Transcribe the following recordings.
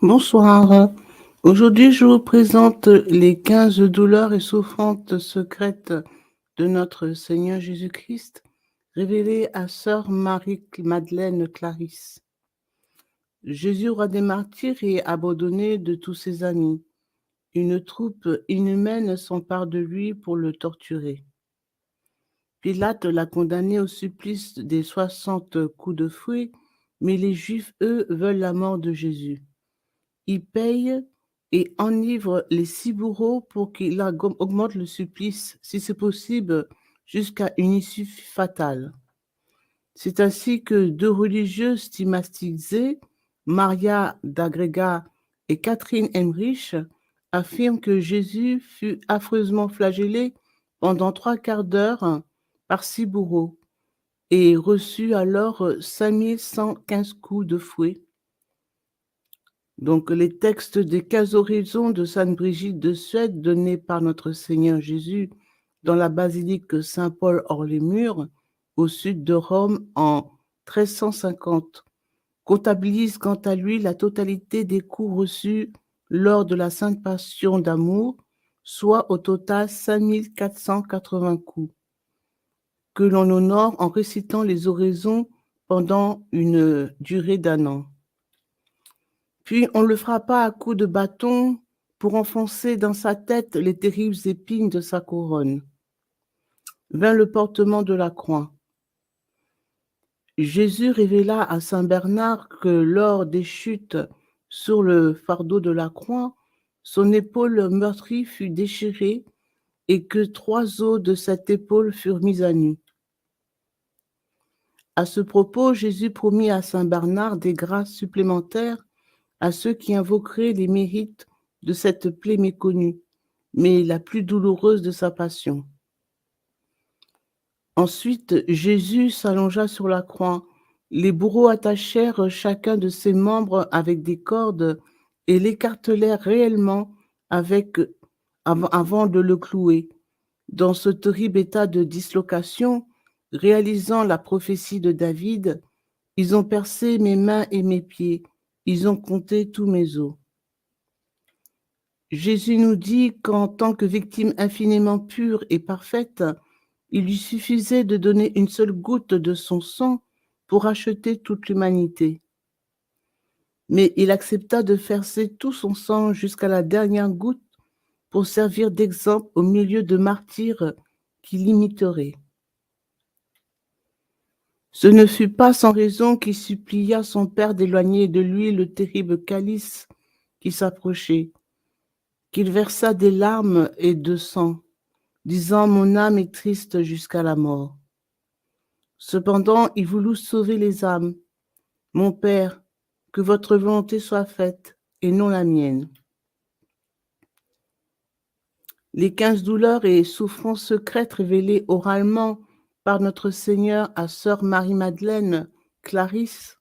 Bonsoir. Aujourd'hui, je vous présente les 15 douleurs et souffrances secrètes de notre Seigneur Jésus-Christ, révélées à Sœur Marie-Madeleine Clarisse. Jésus, roi des martyrs, est abandonné de tous ses amis. Une troupe inhumaine s'empare de lui pour le torturer. Pilate l'a condamné au supplice des 60 coups de fouet, mais les Juifs, eux, veulent la mort de Jésus. Il paye et enivre les 6 bourreaux pour qu'il augmente le supplice, si c'est possible, jusqu'à une issue fatale. C'est ainsi que 2 religieuses stigmatisées, Maria d'Agrega et Catherine Emmerich, affirment que Jésus fut affreusement flagellé pendant 3 quarts d'heure par 6 bourreaux et reçut alors 5115 coups de fouet. Donc, les textes des 15 oraisons de Sainte Brigitte de Suède donnés par notre Seigneur Jésus dans la basilique Saint-Paul hors les murs, au sud de Rome, en 1350, comptabilisent quant à lui la totalité des coups reçus lors de la Sainte Passion d'amour, soit au total 5480 coups, que l'on honore en récitant les oraisons pendant une durée d'1 an. Puis on le frappa à coups de bâton pour enfoncer dans sa tête les terribles épines de sa couronne. Vint le portement de la croix. Jésus révéla à saint Bernard que lors des chutes sur le fardeau de la croix, son épaule meurtrie fut déchirée et que 3 os de cette épaule furent mis à nu. À ce propos, Jésus promit à saint Bernard des grâces supplémentaires à ceux qui invoqueraient les mérites de cette plaie méconnue, mais la plus douloureuse de sa passion. Ensuite, Jésus s'allongea sur la croix. Les bourreaux attachèrent chacun de ses membres avec des cordes et l'écartelèrent réellement avant de le clouer. Dans ce terrible état de dislocation, réalisant la prophétie de David, ils ont percé mes mains et mes pieds. Ils ont compté tous mes os. Jésus nous dit qu'en tant que victime infiniment pure et parfaite, il lui suffisait de donner une seule goutte de son sang pour racheter toute l'humanité. Mais il accepta de verser tout son sang jusqu'à la dernière goutte pour servir d'exemple au milieu de martyrs qui l'imiteraient. Ce ne fut pas sans raison qu'il supplia son Père d'éloigner de lui le terrible calice qui s'approchait, qu'il versa des larmes et de sang, disant « Mon âme est triste jusqu'à la mort ». Cependant, il voulut sauver les âmes. « Mon Père, que votre volonté soit faite et non la mienne ». Les 15 douleurs et souffrances secrètes révélées oralement par notre Seigneur à Sœur Marie-Madeleine Clarisse,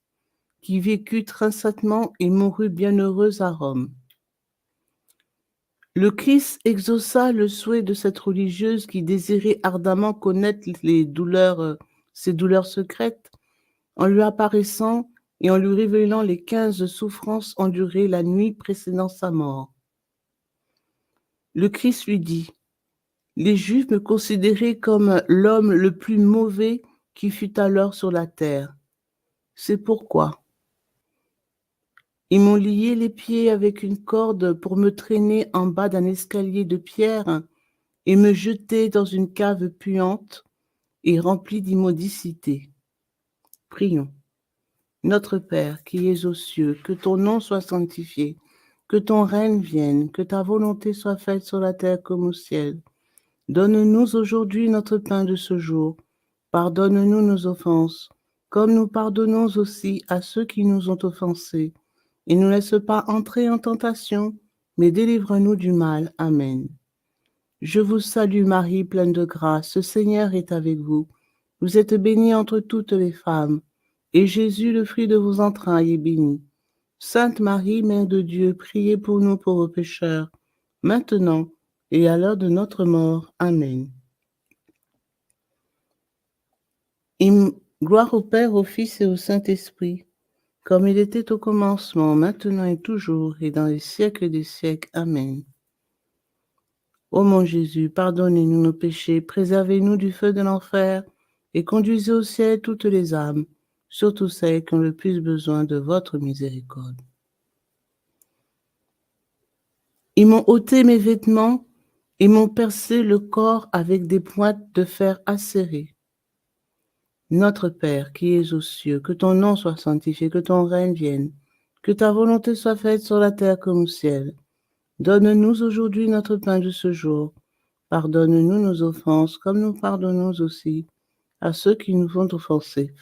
qui vécut trinstamment et mourut bienheureuse à Rome. Le Christ exauça le souhait de cette religieuse qui désirait ardemment connaître ses douleurs secrètes, en lui apparaissant et en lui révélant les 15 souffrances endurées la nuit précédant sa mort. Le Christ lui dit: les Juifs me considéraient comme l'homme le plus mauvais qui fut alors sur la terre. C'est pourquoi ils m'ont lié les pieds avec une corde pour me traîner en bas d'un escalier de pierre et me jeter dans une cave puante et remplie d'immodicité. Prions. Notre Père qui es aux cieux, que ton nom soit sanctifié, que ton règne vienne, que ta volonté soit faite sur la terre comme au ciel. Donne-nous aujourd'hui notre pain de ce jour. Pardonne-nous nos offenses, comme nous pardonnons aussi à ceux qui nous ont offensés. Et ne nous laisse pas entrer en tentation, mais délivre-nous du mal. Amen. Je vous salue Marie, pleine de grâce, le Seigneur est avec vous. Vous êtes bénie entre toutes les femmes, et Jésus, le fruit de vos entrailles, est béni. Sainte Marie, Mère de Dieu, priez pour nous pauvres pécheurs, maintenant et à l'heure de notre mort. Amen. Gloire au Père, au Fils et au Saint-Esprit, comme il était au commencement, maintenant et toujours, et dans les siècles des siècles. Amen. Ô mon Jésus, pardonnez-nous nos péchés, préservez-nous du feu de l'enfer, et conduisez au ciel toutes les âmes, surtout celles qui ont le plus besoin de votre miséricorde. Ils m'ont ôté mes vêtements et m'ont percé le corps avec des pointes de fer acérées. Notre Père qui es aux cieux, que ton nom soit sanctifié, que ton règne vienne, que ta volonté soit faite sur la terre comme au ciel. Donne-nous aujourd'hui notre pain de ce jour. Pardonne-nous nos offenses, comme nous pardonnons aussi à ceux qui nous ont offensés.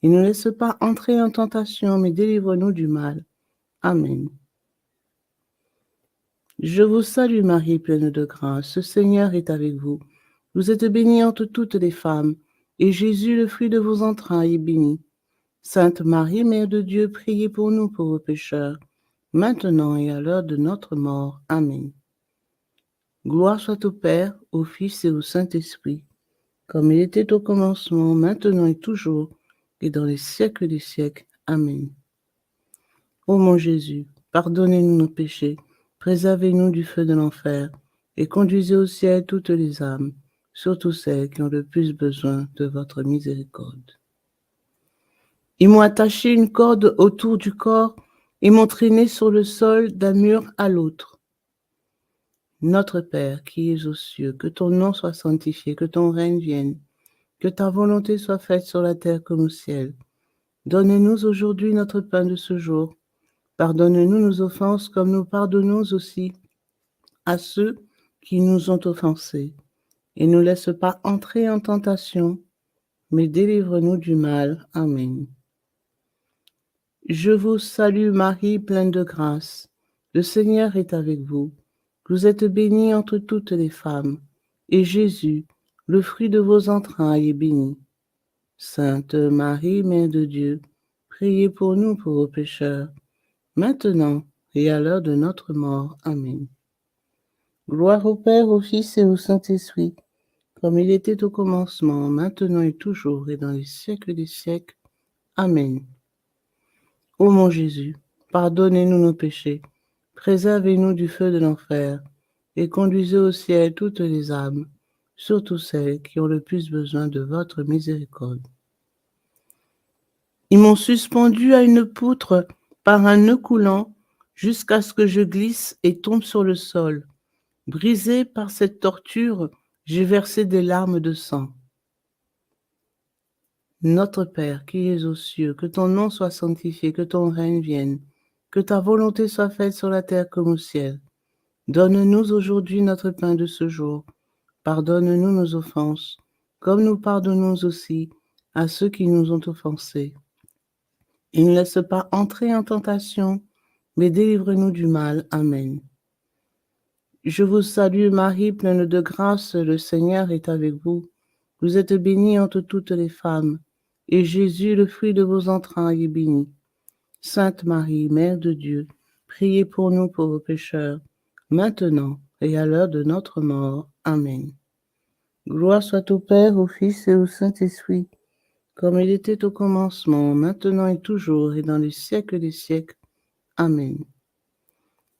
Et ne laisse pas entrer en tentation, mais délivre-nous du mal. Amen. Je vous salue Marie, pleine de grâce, le Seigneur est avec vous. Vous êtes bénie entre toutes les femmes, et Jésus, le fruit de vos entrailles, est béni. Sainte Marie, Mère de Dieu, priez pour nous pauvres pécheurs, maintenant et à l'heure de notre mort. Amen. Gloire soit au Père, au Fils et au Saint-Esprit, comme il était au commencement, maintenant et toujours, et dans les siècles des siècles. Amen. Ô mon Jésus, pardonnez-nous nos péchés, préservez-nous du feu de l'enfer, et conduisez au ciel toutes les âmes, surtout celles qui ont le plus besoin de votre miséricorde. Ils m'ont attaché une corde autour du corps et m'ont traîné sur le sol d'un mur à l'autre. Notre Père qui es aux cieux, que ton nom soit sanctifié, que ton règne vienne, que ta volonté soit faite sur la terre comme au ciel. Donne-nous aujourd'hui notre pain de ce jour. Pardonne-nous nos offenses comme nous pardonnons aussi à ceux qui nous ont offensés. Et ne nous laisse pas entrer en tentation, mais délivre-nous du mal. Amen. Je vous salue Marie, pleine de grâce. Le Seigneur est avec vous. Vous êtes bénie entre toutes les femmes, et Jésus, le fruit de vos entrailles, est béni. Sainte Marie, Mère de Dieu, priez pour nous pauvres pécheurs, maintenant et à l'heure de notre mort. Amen. Gloire au Père, au Fils et au Saint-Esprit, comme il était au commencement, maintenant et toujours, et dans les siècles des siècles. Amen. Ô mon Jésus, pardonnez-nous nos péchés, préservez-nous du feu de l'enfer, et conduisez au ciel toutes les âmes, surtout celles qui ont le plus besoin de votre miséricorde. Ils m'ont suspendu à une poutre par un nœud coulant jusqu'à ce que je glisse et tombe sur le sol. Brisé par cette torture, j'ai versé des larmes de sang. Notre Père qui es aux cieux, que ton nom soit sanctifié, que ton règne vienne, que ta volonté soit faite sur la terre comme au ciel. Donne-nous aujourd'hui notre pain de ce jour. Pardonne-nous nos offenses, comme nous pardonnons aussi à ceux qui nous ont offensés. Et ne laisse pas entrer en tentation, mais délivre-nous du mal. Amen. Je vous salue Marie, pleine de grâce, le Seigneur est avec vous. Vous êtes bénie entre toutes les femmes, et Jésus, le fruit de vos entrailles, est béni. Sainte Marie, Mère de Dieu, priez pour nous pauvres pécheurs, maintenant et à l'heure de notre mort. Amen. Gloire soit au Père, au Fils et au Saint-Esprit, comme il était au commencement, maintenant et toujours, et dans les siècles des siècles. Amen.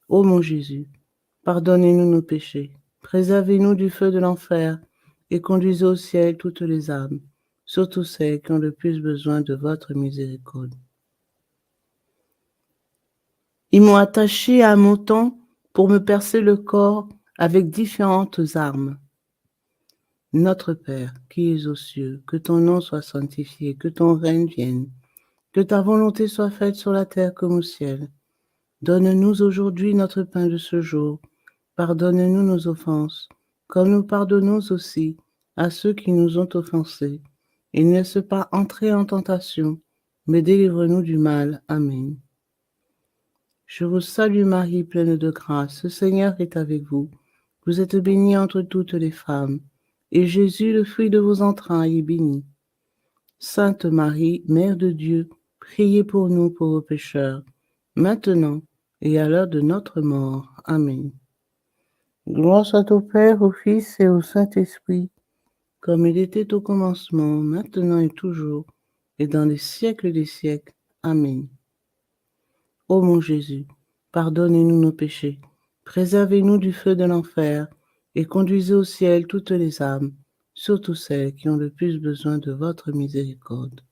Ô mon Jésus, pardonnez-nous nos péchés, préservez-nous du feu de l'enfer, et conduisez au ciel toutes les âmes, surtout celles qui ont le plus besoin de votre miséricorde. Ils m'ont attaché à un mouton pour me percer le corps avec différentes armes. Notre Père, qui es aux cieux, que ton nom soit sanctifié, que ton règne vienne, que ta volonté soit faite sur la terre comme au ciel. Donne-nous aujourd'hui notre pain de ce jour. Pardonne-nous nos offenses, comme nous pardonnons aussi à ceux qui nous ont offensés. Et ne laisse pas entrer en tentation, mais délivre-nous du mal. Amen. Je vous salue Marie, pleine de grâce, le Seigneur est avec vous. Vous êtes bénie entre toutes les femmes, et Jésus, le fruit de vos entrailles, est béni. Sainte Marie, Mère de Dieu, priez pour nous pauvres pécheurs, maintenant et à l'heure de notre mort. Amen. Gloire soit au Père, au Fils et au Saint-Esprit, comme il était au commencement, maintenant et toujours, et dans les siècles des siècles. Amen. Ô mon Jésus, pardonnez-nous nos péchés, préservez-nous du feu de l'enfer, et conduisez au ciel toutes les âmes, surtout celles qui ont le plus besoin de votre miséricorde.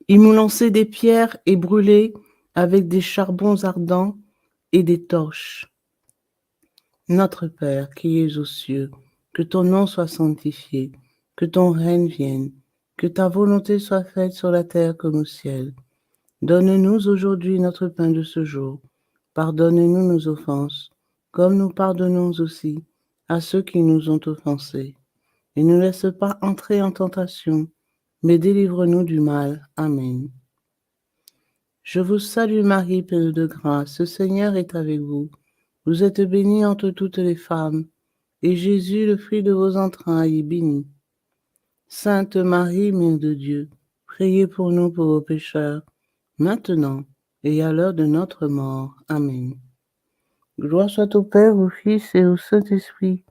Ils m'ont lancé des pierres et brûlé avec des charbons ardents et des torches. Notre Père qui es aux cieux, que ton nom soit sanctifié, que ton règne vienne, que ta volonté soit faite sur la terre comme au ciel. Donne-nous aujourd'hui notre pain de ce jour. Pardonne-nous nos offenses, comme nous pardonnons aussi à ceux qui nous ont offensés. Et ne laisse pas entrer en tentation, mais délivre-nous du mal. Amen. Je vous salue Marie, pleine de grâce, le Seigneur est avec vous. Vous êtes bénie entre toutes les femmes, et Jésus, le fruit de vos entrailles, est béni. Sainte Marie, Mère de Dieu, priez pour nous pauvres pécheurs, maintenant et à l'heure de notre mort. Amen. Gloire soit au Père, au Fils et au Saint-Esprit,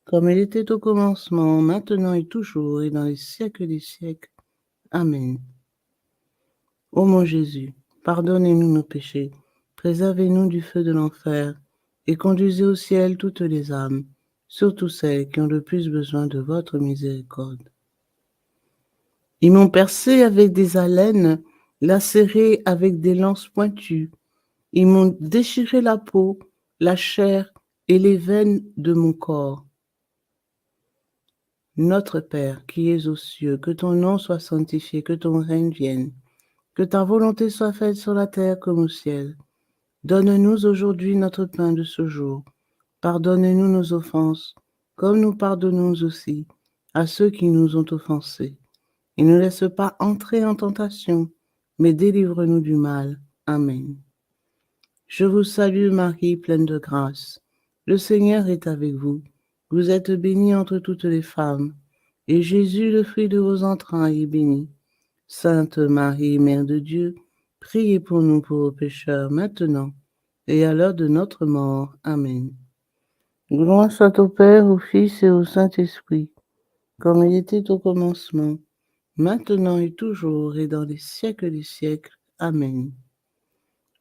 comme il était au commencement, maintenant et toujours, et dans les siècles des siècles. Amen. Ô mon Jésus, pardonnez-nous nos péchés, préservez-nous du feu de l'enfer, et conduisez au ciel toutes les âmes, surtout celles qui ont le plus besoin de votre miséricorde. Ils m'ont percé avec des alênes, lacéré avec des lances pointues. Ils m'ont déchiré la peau, la chair et les veines de mon corps. Notre Père, qui es aux cieux, que ton nom soit sanctifié, que ton règne vienne, que ta volonté soit faite sur la terre comme au ciel. Donne-nous aujourd'hui notre pain de ce jour. Pardonne-nous nos offenses, comme nous pardonnons aussi à ceux qui nous ont offensés. Et ne laisse pas entrer en tentation, mais délivre-nous du mal. Amen. Je vous salue Marie, pleine de grâce. Le Seigneur est avec vous. Vous êtes bénie entre toutes les femmes, et Jésus, le fruit de vos entrailles, est béni. Sainte Marie, Mère de Dieu, priez pour nous pauvres pécheurs, maintenant et à l'heure de notre mort. Amen. Gloire soit au Père, au Fils et au Saint-Esprit, comme il était au commencement, maintenant et toujours, et dans les siècles des siècles. Amen.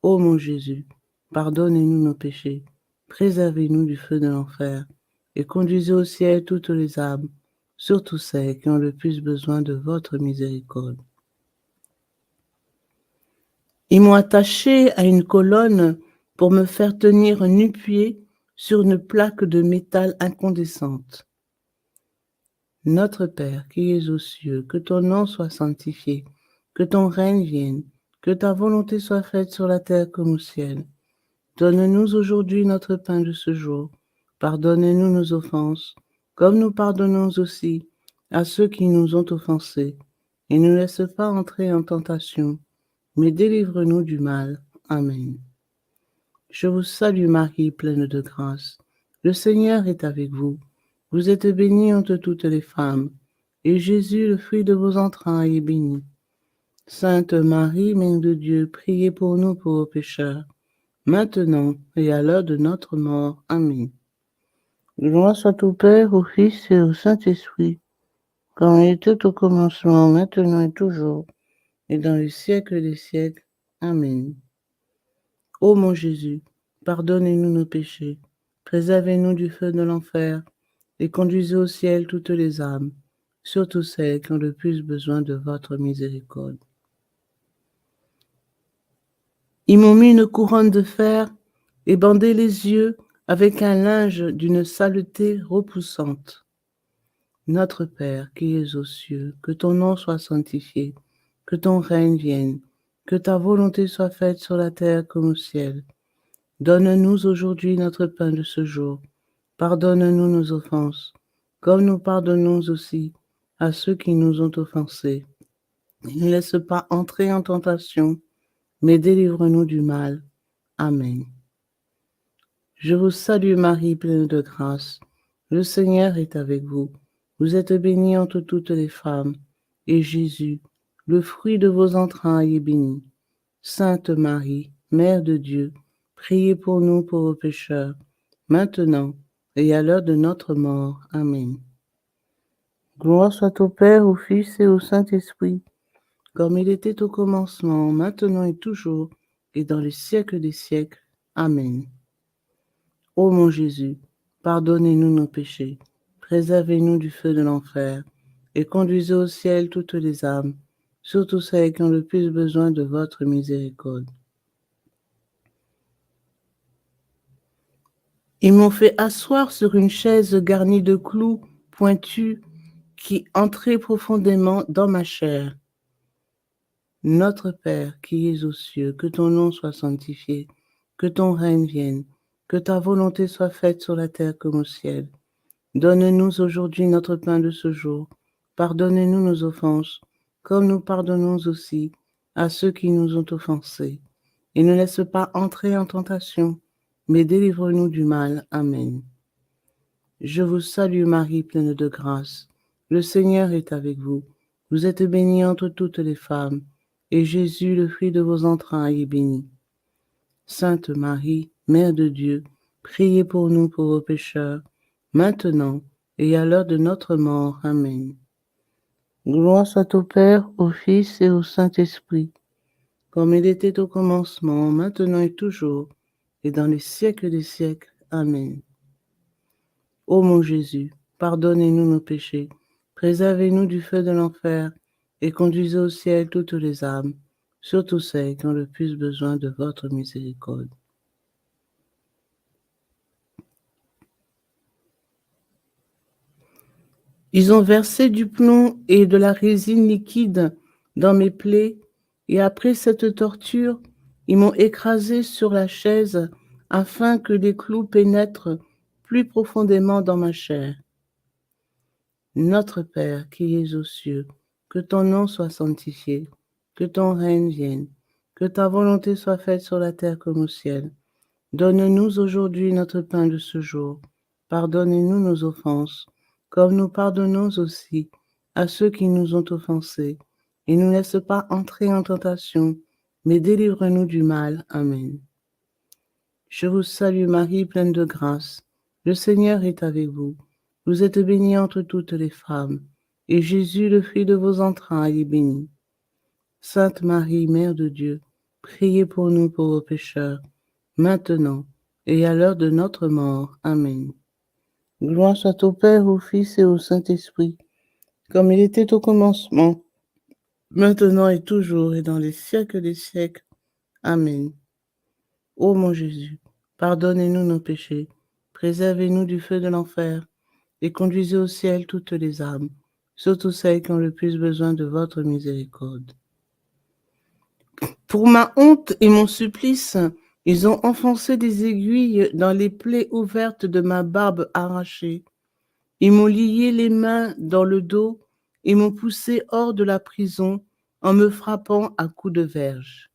Ô mon Jésus, pardonnez-nous nos péchés, préservez-nous du feu de l'enfer, et conduisez au ciel toutes les âmes, surtout celles qui ont le plus besoin de votre miséricorde. Ils m'ont attaché à une colonne pour me faire tenir nu-pieds sur une plaque de métal incandescente. Notre Père qui es aux cieux, que ton nom soit sanctifié, que ton règne vienne, que ta volonté soit faite sur la terre comme au ciel. Donne-nous aujourd'hui notre pain de ce jour. Pardonne-nous nos offenses, comme nous pardonnons aussi à ceux qui nous ont offensés. Et ne laisse pas entrer en tentation, mais délivre-nous du mal. Amen. Je vous salue Marie, pleine de grâce. Le Seigneur est avec vous. Vous êtes bénie entre toutes les femmes, et Jésus, le fruit de vos entrailles, est béni. Sainte Marie, Mère de Dieu, priez pour nous pauvres pécheurs, maintenant et à l'heure de notre mort. Amen. Gloire soit au Père, au Fils et au Saint-Esprit, comme il était au commencement, maintenant et toujours, et dans les siècles des siècles. Amen. Ô mon Jésus, pardonnez-nous nos péchés, préservez-nous du feu de l'enfer, et conduisez au ciel toutes les âmes, surtout celles qui ont le plus besoin de votre miséricorde. Ils m'ont mis une couronne de fer et bandé les yeux avec un linge d'une saleté repoussante. Notre Père qui es aux cieux, que ton nom soit sanctifié, que ton règne vienne, que ta volonté soit faite sur la terre comme au ciel. Donne-nous aujourd'hui notre pain de ce jour. Pardonne-nous nos offenses, comme nous pardonnons aussi à ceux qui nous ont offensés. Ne laisse pas entrer en tentation, mais délivre-nous du mal. Amen. Je vous salue Marie, pleine de grâce. Le Seigneur est avec vous. Vous êtes bénie entre toutes les femmes, et Jésus, le fruit de vos entrailles, est béni. Sainte Marie, Mère de Dieu, priez pour nous pauvres pécheurs, maintenant et à l'heure de notre mort. Amen. Gloire soit au Père, au Fils et au Saint-Esprit, comme il était au commencement, maintenant et toujours, et dans les siècles des siècles. Amen. Ô mon Jésus, pardonnez-nous nos péchés, préservez-nous du feu de l'enfer, et conduisez au ciel toutes les âmes, surtout celles qui ont le plus besoin de votre miséricorde. Ils m'ont fait asseoir sur une chaise garnie de clous pointus qui entraient profondément dans ma chair. Notre Père qui es aux cieux, que ton nom soit sanctifié, que ton règne vienne, que ta volonté soit faite sur la terre comme au ciel. Donne-nous aujourd'hui notre pain de ce jour. Pardonnez-nous nos offenses, comme nous pardonnons aussi à ceux qui nous ont offensés. Et ne laisse pas entrer en tentation, mais délivre-nous du mal. Amen. Je vous salue Marie, pleine de grâce. Le Seigneur est avec vous. Vous êtes bénie entre toutes les femmes, et Jésus, le fruit de vos entrailles, est béni. Sainte Marie, Mère de Dieu, priez pour nous pauvres pécheurs, maintenant et à l'heure de notre mort. Amen. Gloire soit au Père, au Fils et au Saint-Esprit, comme il était au commencement, maintenant et toujours, et dans les siècles des siècles. Amen. Ô mon Jésus, pardonnez-nous nos péchés, préservez-nous du feu de l'enfer, et conduisez au ciel toutes les âmes, surtout celles qui ont le plus besoin de votre miséricorde. Ils ont versé du plomb et de la résine liquide dans mes plaies, et après cette torture, ils m'ont écrasé sur la chaise afin que les clous pénètrent plus profondément dans ma chair. Notre Père qui es aux cieux, que ton nom soit sanctifié, que ton règne vienne, que ta volonté soit faite sur la terre comme au ciel. Donne-nous aujourd'hui notre pain de ce jour. Pardonnez-nous nos offenses, comme nous pardonnons aussi à ceux qui nous ont offensés. Et ne nous laisse pas entrer en tentation, mais délivre-nous du mal. Amen. Je vous salue Marie, pleine de grâce. Le Seigneur est avec vous. Vous êtes bénie entre toutes les femmes, et Jésus, le fruit de vos entrailles, est béni. Sainte Marie, Mère de Dieu, priez pour nous pauvres pécheurs, maintenant et à l'heure de notre mort. Amen. Gloire soit au Père, au Fils et au Saint-Esprit, comme il était au commencement, maintenant et toujours, et dans les siècles des siècles. Amen. Ô mon Jésus, pardonnez-nous nos péchés, préservez-nous du feu de l'enfer, et conduisez au ciel toutes les âmes, surtout celles qui ont le plus besoin de votre miséricorde. Pour ma honte et mon supplice, ils ont enfoncé des aiguilles dans les plaies ouvertes de ma barbe arrachée. Ils m'ont lié les mains dans le dos et m'ont poussé hors de la prison en me frappant à coups de verge.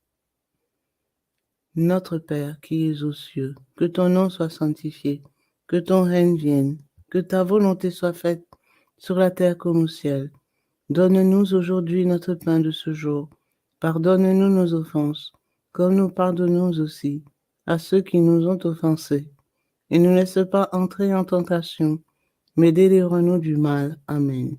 Notre Père qui es aux cieux, que ton nom soit sanctifié, que ton règne vienne, que ta volonté soit faite sur la terre comme au ciel. Donne-nous aujourd'hui notre pain de ce jour. Pardonne-nous nos offenses, comme nous pardonnons aussi à ceux qui nous ont offensés. Et ne laisse pas entrer en tentation, mais délivre-nous du mal. Amen.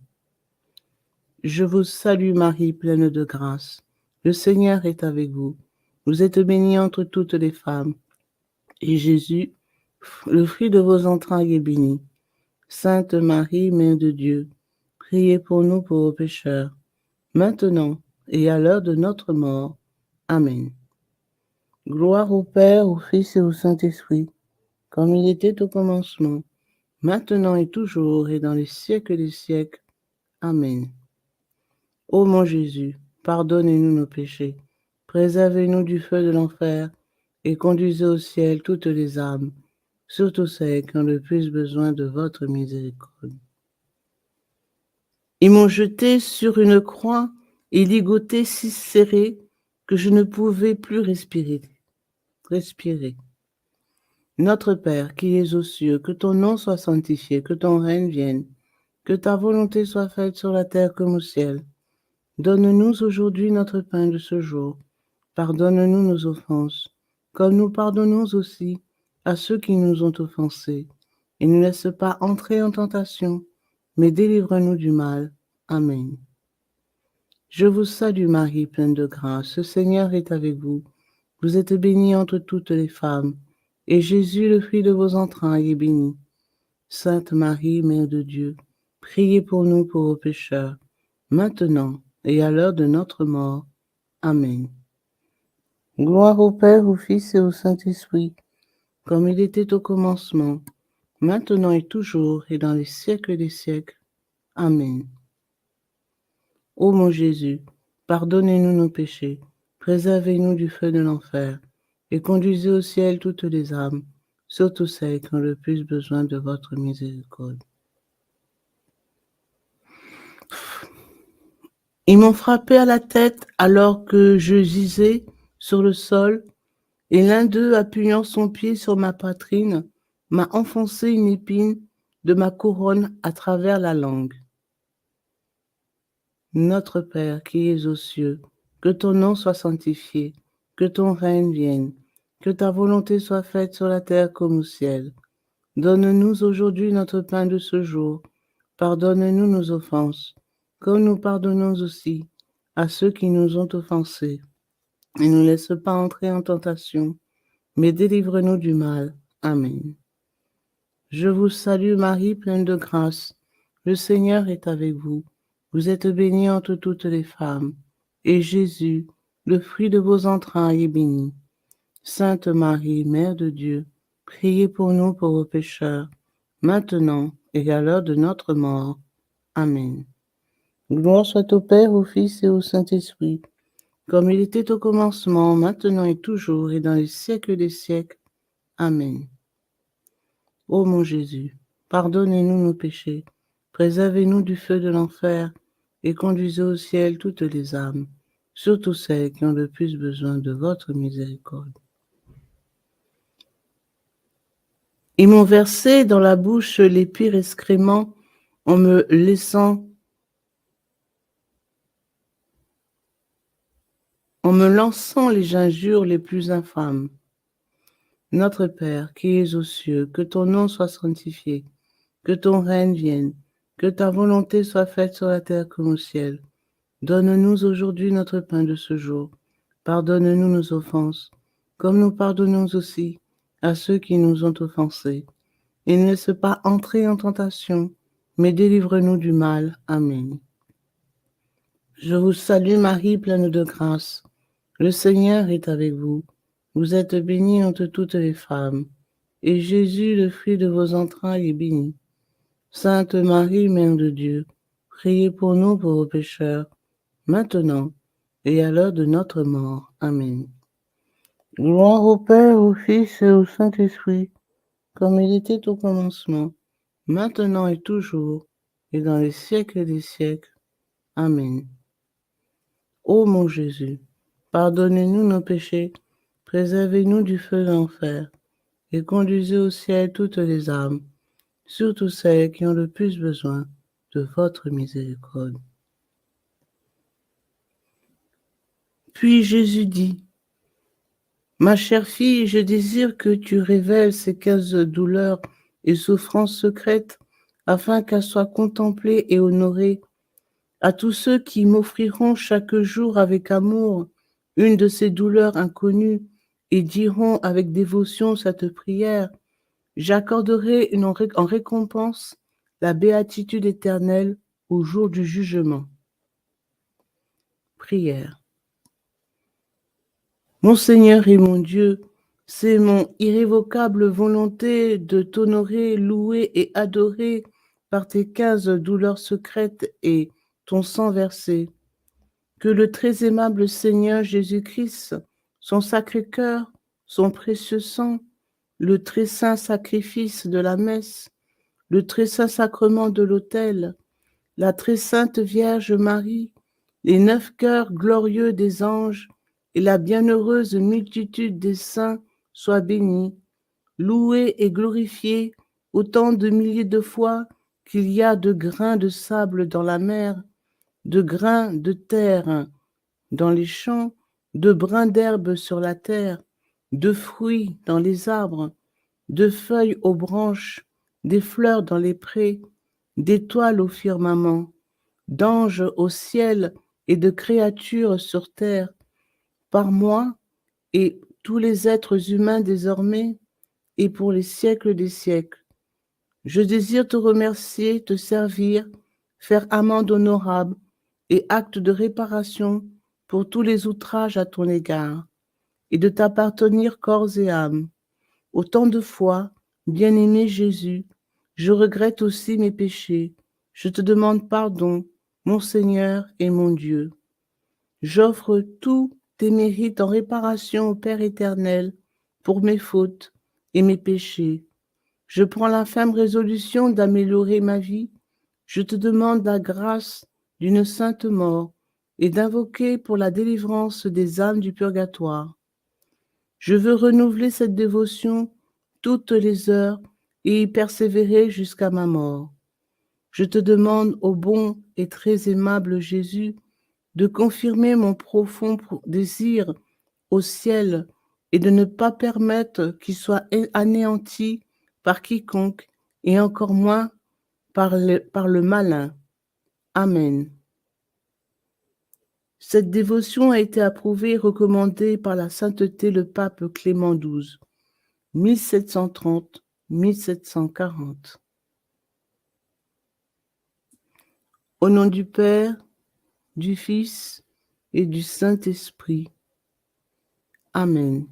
Je vous salue Marie, pleine de grâce. Le Seigneur est avec vous. Vous êtes bénie entre toutes les femmes, Et Jésus, le fruit de vos entrailles, est béni. Sainte Marie, Mère de Dieu, priez pour nous pauvres pécheurs, maintenant et à l'heure de notre mort. Amen. Gloire au Père, au Fils et au Saint-Esprit, comme il était au commencement, maintenant et toujours, et dans les siècles des siècles. Amen. Ô mon Jésus, pardonnez-nous nos péchés, préservez-nous du feu de l'enfer, et conduisez au ciel toutes les âmes, surtout celles qui ont le plus besoin de votre miséricorde. Ils m'ont jeté sur une croix et ligoté si serré que je ne pouvais plus respirer. Notre Père qui es aux cieux, que ton nom soit sanctifié, que ton règne vienne, que ta volonté soit faite sur la terre comme au ciel. Donne-nous aujourd'hui notre pain de ce jour. Pardonne-nous nos offenses, comme nous pardonnons aussi à ceux qui nous ont offensés. Et ne laisse pas entrer en tentation, mais délivre-nous du mal. Amen. Je vous salue Marie, pleine de grâce, le Seigneur est avec vous. Vous êtes bénie entre toutes les femmes, et Jésus, le fruit de vos entrailles, est béni. Sainte Marie, Mère de Dieu, priez pour nous pauvres pécheurs, maintenant et à l'heure de notre mort. Amen. Gloire au Père, au Fils et au Saint-Esprit, comme il était au commencement, maintenant et toujours, et dans les siècles des siècles. Amen. Ô mon Jésus, pardonnez-nous nos péchés, préservez-nous du feu de l'enfer, et conduisez au ciel toutes les âmes, surtout celles qui ont le plus besoin de votre miséricorde. Ils m'ont frappé à la tête alors que je gisais sur le sol, et l'un d'eux, appuyant son pied sur ma poitrine, m'a enfoncé une épine de ma couronne à travers la langue. Notre Père qui es aux cieux, que ton nom soit sanctifié, que ton règne vienne, que ta volonté soit faite sur la terre comme au ciel. Donne-nous aujourd'hui notre pain de ce jour. Pardonne-nous nos offenses, comme nous pardonnons aussi à ceux qui nous ont offensés. Et ne nous laisse pas entrer en tentation, mais délivre-nous du mal. Amen. Je vous salue Marie, pleine de grâce. Le Seigneur est avec vous. Vous êtes bénie entre toutes les femmes, et Jésus, le fruit de vos entrailles, est béni. Sainte Marie, Mère de Dieu, priez pour nous pauvres pécheurs, maintenant et à l'heure de notre mort. Amen. Gloire soit au Père, au Fils et au Saint-Esprit, comme il était au commencement, maintenant et toujours, et dans les siècles des siècles. Amen. Ô mon Jésus, pardonnez-nous nos péchés, préservez-nous du feu de l'enfer, et conduisez au ciel toutes les âmes, surtout celles qui ont le plus besoin de votre miséricorde. Ils m'ont versé dans la bouche les pires excréments en me lançant les injures les plus infâmes. Notre Père, qui es aux cieux, que ton nom soit sanctifié, que ton règne vienne, que ta volonté soit faite sur la terre comme au ciel. Donne-nous aujourd'hui notre pain de ce jour. Pardonne-nous nos offenses, comme nous pardonnons aussi à ceux qui nous ont offensés. Et ne laisse pas entrer en tentation, mais délivre-nous du mal. Amen. Je vous salue Marie, pleine de grâce. Le Seigneur est avec vous. Vous êtes bénie entre toutes les femmes, et Jésus, le fruit de vos entrailles, est béni. Sainte Marie, Mère de Dieu, priez pour nous pauvres pécheurs, maintenant et à l'heure de notre mort. Amen. Gloire au Père, au Fils et au Saint-Esprit, comme il était au commencement, maintenant et toujours, et dans les siècles des siècles. Amen. Ô mon Jésus, pardonnez-nous nos péchés, préservez-nous du feu de l'enfer, et conduisez au ciel toutes les âmes, surtout celles qui ont le plus besoin de votre miséricorde. Puis Jésus dit, ma chère fille, je désire que tu révèles ces 15 douleurs et souffrances secrètes, afin qu'elles soient contemplées et honorées à tous ceux qui m'offriront chaque jour avec amour une de ces douleurs inconnues et diront avec dévotion cette prière, j'accorderai en récompense la béatitude éternelle au jour du jugement. Prière. Mon Seigneur et mon Dieu, c'est mon irrévocable volonté de t'honorer, louer et adorer par tes 15 douleurs secrètes et ton sang versé, que le très aimable Seigneur Jésus-Christ, son sacré-cœur, son précieux sang, le très saint sacrifice de la messe, le très saint sacrement de l'autel, la très sainte Vierge Marie, les 9 cœurs glorieux des anges et la bienheureuse multitude des saints soient bénis, loués et glorifiés autant de milliers de fois qu'il y a de grains de sable dans la mer, de grains de terre dans les champs, de brins d'herbe sur la terre, de fruits dans les arbres, de feuilles aux branches, des fleurs dans les prés, d'étoiles au firmament, d'anges au ciel et de créatures sur terre, par moi et tous les êtres humains désormais et pour les siècles des siècles. Je désire te remercier, te servir, faire amende honorable et acte de réparation pour tous les outrages à ton égard, et de t'appartenir corps et âme. Autant de fois, bien-aimé Jésus, je regrette aussi mes péchés. Je te demande pardon, mon Seigneur et mon Dieu. J'offre tous tes mérites en réparation au Père éternel pour mes fautes et mes péchés. Je prends la ferme résolution d'améliorer ma vie. Je te demande la grâce d'une sainte mort et d'invoquer pour la délivrance des âmes du purgatoire. Je veux renouveler cette dévotion toutes les heures et y persévérer jusqu'à ma mort. Je te demande, ô bon et très aimable Jésus, de confirmer mon profond désir au ciel et de ne pas permettre qu'il soit anéanti par quiconque et encore moins par le malin. Amen. Cette dévotion a été approuvée et recommandée par la sainteté le pape Clément XII, 1730-1740. Au nom du Père, du Fils et du Saint-Esprit. Amen.